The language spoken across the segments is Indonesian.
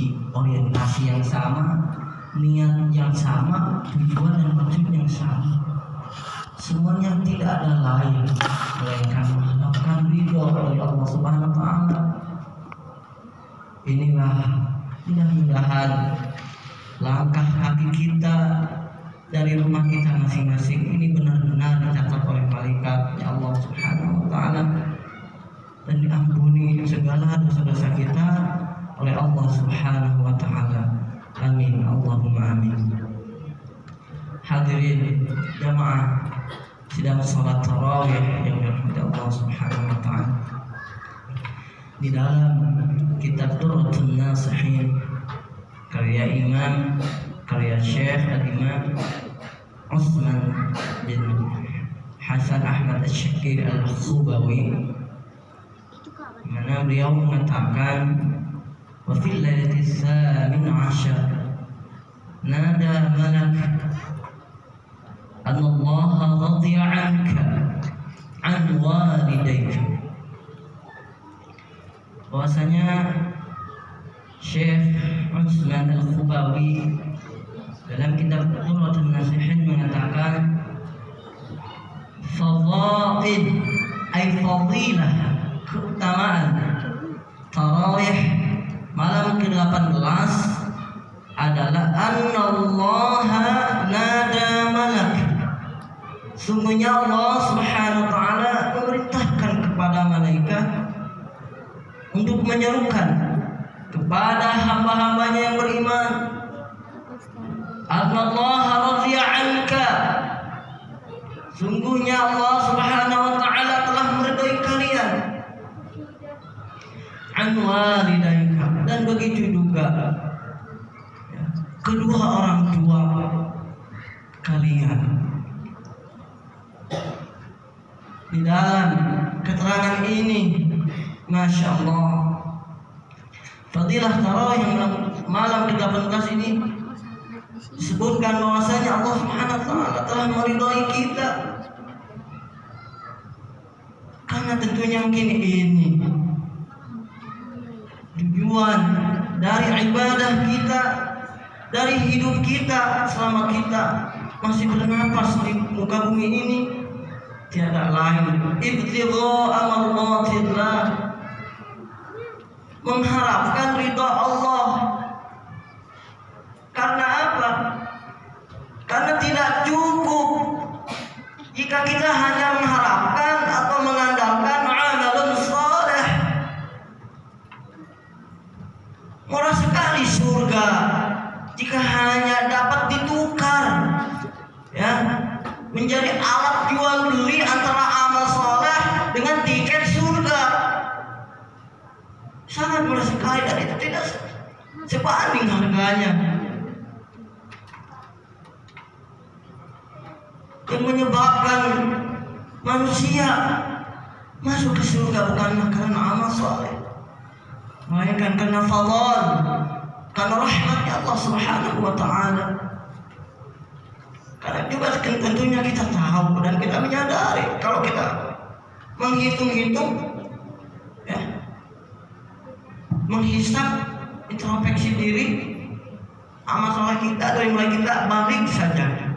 memiliki orientasi yang sama, niat yang sama, tujuan dan maksud yang sama. Semuanya tidak ada lain melainkan mengharapkan ridho dari Allah Subhanahu wa taala. Inilah mudah-mudahan langkah kaki kita dari rumah kita masing-masing ini benar-benar dicatat oleh malaikat ya Allah Subhanahu wa taala dan diampuni segala dosa-dosa kita oleh Allah Subhanahu wa taala. Amin, Allahumma amin. Hadirin jamaah sidang salat tarawih yang dirahmati Allah Subhanahu wa taala. Di dalam kitab Durratun Nasihin karya Syekh Al-Imam Utsman bin Hasan Ahmad Asy-Syakir Al-Khubawi, mana beliau mengatakan wa fil lailati tsamin asyar nada malak anna Allah radiya 'anka 'an walidayka. Bahwasanya Syekh Utsman Al-Khubawi dalam kitab Durratun Nasihin mengatakan fadhail ay fadilah, keutamaan tarawih malam ke-18 adalah annallaha nada malak, sungguhnya Allah Subhanahu wa taala memerintahkan kepada malaikat untuk menyerukan kepada hamba-hambanya yang beriman, Allaha radiya 'anka, sungguhnya Allah Subhanahu wa taala telah meridhai kalian, an walidayka, dan begitu juga kedua orang tua kalian. Di dalam keterangan ini, masya Allah, fadilah tarawih yang malam ke-18 ini disebutkan bahwasanya Allah Subhanahu wa taala telah meridhai kita. Karena tentunya mungkin ini tujuan dari ibadah kita, dari hidup kita selama kita masih bernapas di muka bumi ini, tiada lain ibtigha amratillah, mengharapkan ridha Allah. Karena apa? Karena tidak cukup jika kita hanya mengharapkan atau mengandalkan amalun saleh. Murah sekali surga jika hanya dapat ditukar ya menjadi alat jual beli antara amal saleh dengan tiket surga. Sangat murah sekali dan itu tidak sebanding harganya. Yang menyebabkan manusia masuk ke surga bukanlah karena amal saleh, melainkan karena fadl, karena rahmatnya Allah Subhanahu wa taala. Karena juga tentunya kita tahu dan kita menyadari kalau kita menghitung-hitung ya, menghisap introspeksi diri, amal saleh kita dari mulai kita balik saja.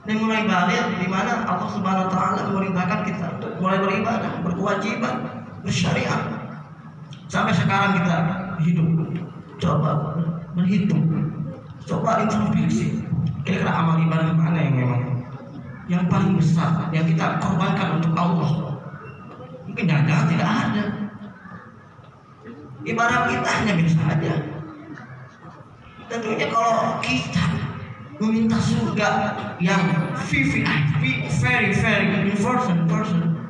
Dan mulai balik di mana Allah Subhanahu wa taala memerintahkan kita untuk mulai beribadah, berkewajiban, bersyariat. Sampai sekarang kita hidup. Coba berhitung. Coba introspeksi. Kira-kira amal ibadah mana yang memang yang paling besar yang kita korbankan untuk Allah? Mungkin tidak ada. Ibadah kita hanya biasa saja. Tentunya kalau kita meminta surga yang VIP, very important person,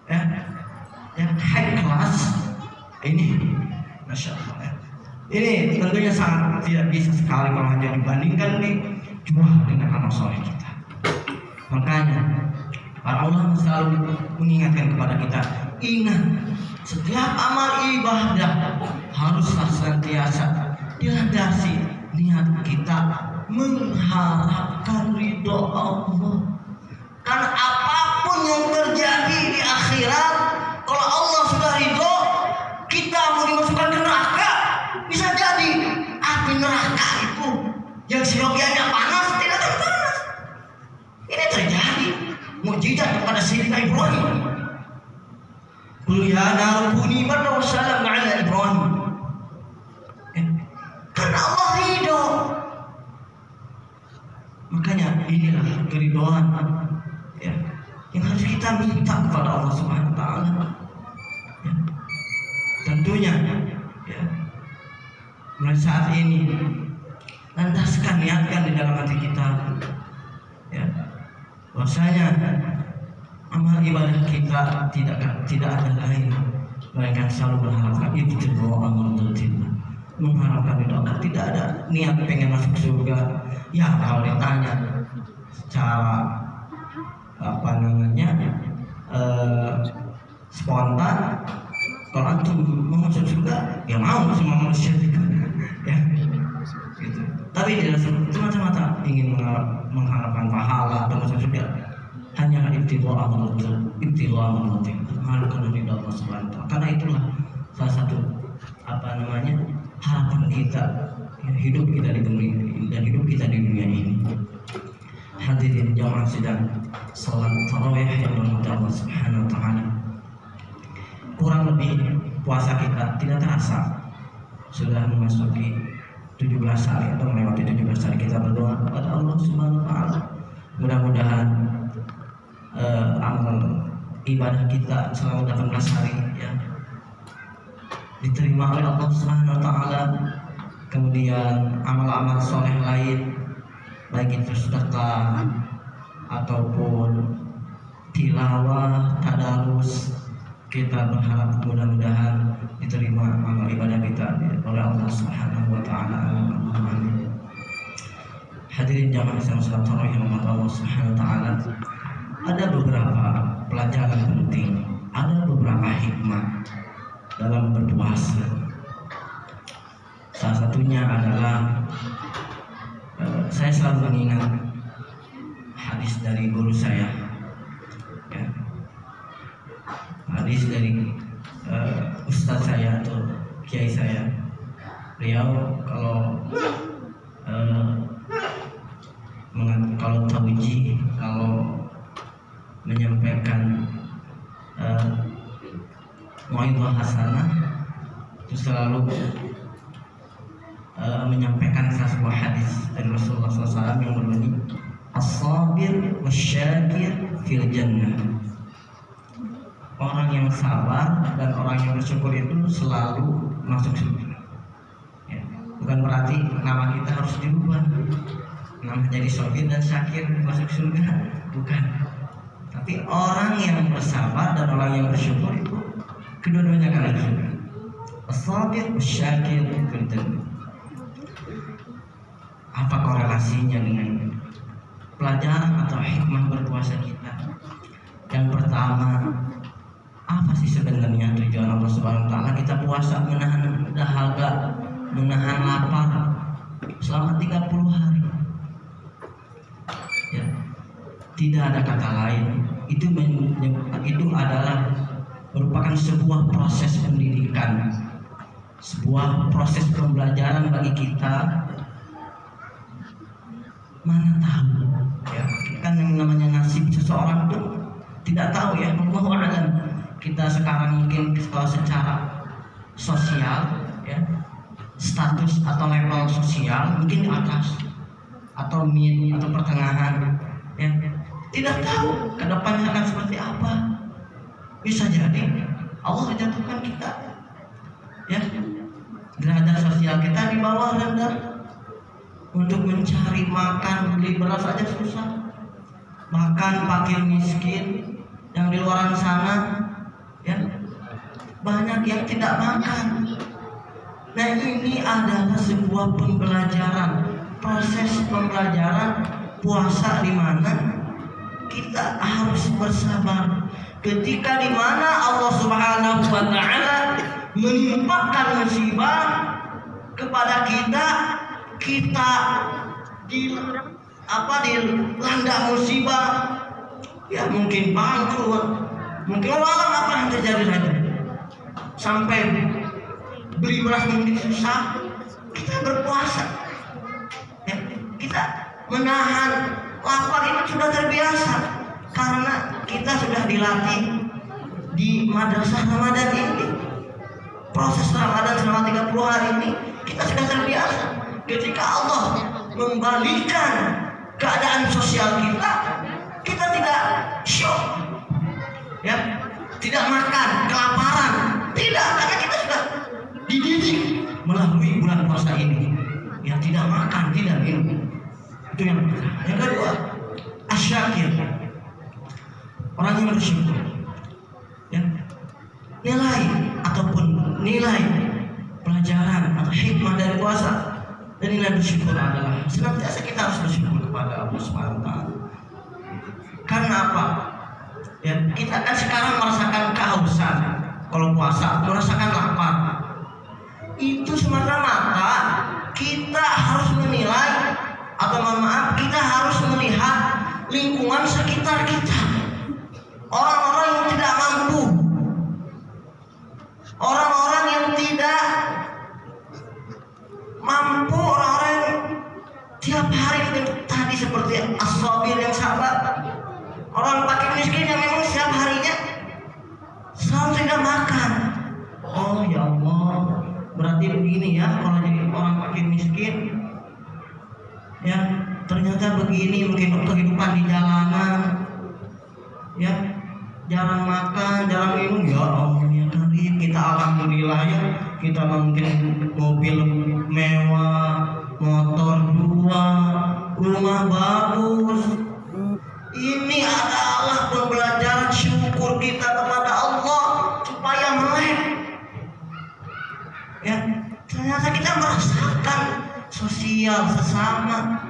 ya, yang high class, ini, masya Allah, ya. Ini tentunya sangat tidak bisa sekali kalau hanya dibandingkan dijual dengan amal soleh kita. Makanya para ulama selalu mengingatkan kepada kita, ingat setiap amal ibadah haruslah senantiasa dilandasi niat kita mengharapkan ridho Allah. Karena apapun yang terjadi di akhirat, kalau Allah sudah ridho, kita mau dimasukkan ke neraka bisa jadi terjadi api neraka itu yang seyogianya panas tidak akan panas. Ini terjadi mukjizat kepada Sayyidina Ibrahim. Qul ya naru kuni bardan wa salaman ala Ibrahim. Karena Allah ridho. Makanya inilah keridhaan ya, yang harus kita minta kepada Allah Subhanahu wa taala. Ya. Tentunya ya, mulai saat ini landaskan, niatkan di dalam hati kita ya, bahwasanya amal ibadah kita tidak ada lain melainkan selalu berharap ibtigha'u mardatillah, mengharapkan ridha Allah. Tidak ada niat pengen masuk surga. Ya kalau ditanya secara apa namanya spontan, kalau antum mau masuk surga ya mau semua manusia juga ya gitu. Tapi tidak semata-mata ingin mengharapkan pahala atau masuk surga, hanya ibtigha'u mardatillah, mengharapkan ridha Allah Subhanahu wa taala. Karena itulah salah satu apa namanya harapan kita ya, hidup kita di dunia dan hidup kita di dunia ini. Hadirin jamaah sidang salat tarawih yang dirahmati Allah Subhanahu wa taala. Kurang lebih puasa kita tidak terasa sudah memasuki 17 hari atau melewati 17 hari. Kita berdoa kepada Allah Subhanahu wa taala. Mudah-mudahan amal ibadah kita selama 18 hari ya diterima oleh Allah Subhanahu wa taala. Kemudian amal-amal soleh lain baik itu sedekah ataupun tilawah, tadarus, kita berharap mudah-mudahan diterima amal ibadah kita oleh Allah Subhanahu wa taala. Amin. Hadirin jamaah yang salat tarawih yang dirahmati Allah Subhanahu wa taala. Ada beberapa pelajaran penting, ada beberapa hikmah dalam berpuasa. Salah satunya adalah saya selalu mengingat hadis dari guru saya ya. Hadis dari ustadz saya atau kiai saya. Beliau kalau tauji, kalau menyampaikan mau'izah hasanah itu selalu menyampaikan sebuah hadis dari Rasulullah SAW yang berbunyi as-sabir wasyakir fil jannah. Orang yang sabar dan orang yang bersyukur itu selalu masuk surga ya. Bukan berarti nama kita harus dirubah, nama jadi sabir dan syakir masuk surga, bukan. Tapi orang yang bersabar dan orang yang bersyukur itu kedua-duanya akan masuk surga. As-sabir wasyakir fil jannah. Apa korelasinya dengan pelajaran atau hikmah berpuasa kita? Yang pertama, apa sih sebenarnya tujuan Allah Subhanahu wa taala kita puasa? Menahan dahaga, menahan lapar selama 30 hari. Ya. Tidak ada kata lain. Itu adalah merupakan sebuah proses pendidikan, sebuah proses pembelajaran bagi kita. Mana tahu ya, kan yang namanya nasib seseorang itu tidak tahu ya. Wallahu a'lam. Kita sekarang mungkin kalau secara sosial ya, status atau level sosial mungkin di atas atau mid atau pertengahan ya, tidak tahu ke depannya akan seperti apa. Bisa jadi Allah menjatuhkan kita ya, derajat sosial kita di bawah rendah. Untuk mencari makan, beli beras aja susah. Bahkan fakir miskin yang di luar sana ya, banyak yang tidak makan. Nah, ini adalah sebuah pembelajaran, proses pembelajaran puasa di mana kita harus bersabar. Ketika di mana Allah Subhanahu wa taala menimpakan musibah kepada kita dilanda musibah ya, mungkin bangkrut, mungkin walau apa yang terjadi lagi, sampai beli beras mungkin susah, kita berpuasa, ya, kita menahan lapar itu sudah terbiasa karena kita sudah dilatih di madrasah Ramadan ini. Proses Ramadan selama 30 hari ini kita sudah terbiasa. Ketika Allah membalikkan keadaan sosial kita, kita tidak syok, ya, tidak makan, kelaparan, tidak, karena kita sudah dididik melalui bulan puasa ini. Ya, tidak makan, tidak minum. Itu yang pertama. Yang kedua, asyakir, orang yang bersyukur. Ya, nilai pelajaran atau hikmah dari puasa dan nilai bersyukur adalah senantiasa kita harus bersyukur kepada Allah Subhanahu wa Ta'ala. Karena apa? Ya, kita kan sekarang merasakan kehausan kalau puasa, merasakan lapar. Itu semata-mata kita harus menilai, atau mohon maaf, kita harus melihat lingkungan sekitar kita. Orang-orang yang tidak mampu, orang-orang yang tidak mampu, orang-orang yang tiap hari tadi seperti as-sabir yang sabar, orang fakir miskin yang memang setiap harinya selalu tidak makan. Oh ya Allah, berarti begini ya kalau jadi orang fakir miskin, ya ternyata begini mungkin kehidupan di jalanan, ya jarang makan, jarang minum. Ya Allah ya Karim, kita alhamdulillah ya, kita mungkin mobil mewah, motor 2, rumah bagus. Ini adalah pembelajaran syukur kita kepada Allah supaya melek. Ya, ternyata kita merasakan sosial sesama.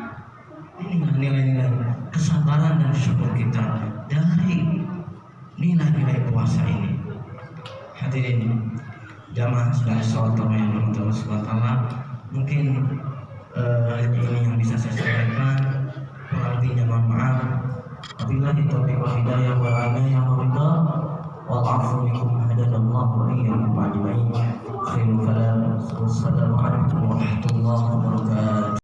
Inilah nilai-nilai kesabaran dan syukur kita dari nilai-nilai puasa ini. Hadirin jamaah sekalian sholat yang berhormat Allah, mungkin ini yang bisa saya sampaikan. Kurang lebihnya mohon maaf. Wabillahi taufiq wal hidayah wal hidayah wal ridha wal 'afwu minkum hadanallahu wa iyyakum ajma'in. Khairul kalam. Wassalamu alaikum warahmatullahi wabarakatuh.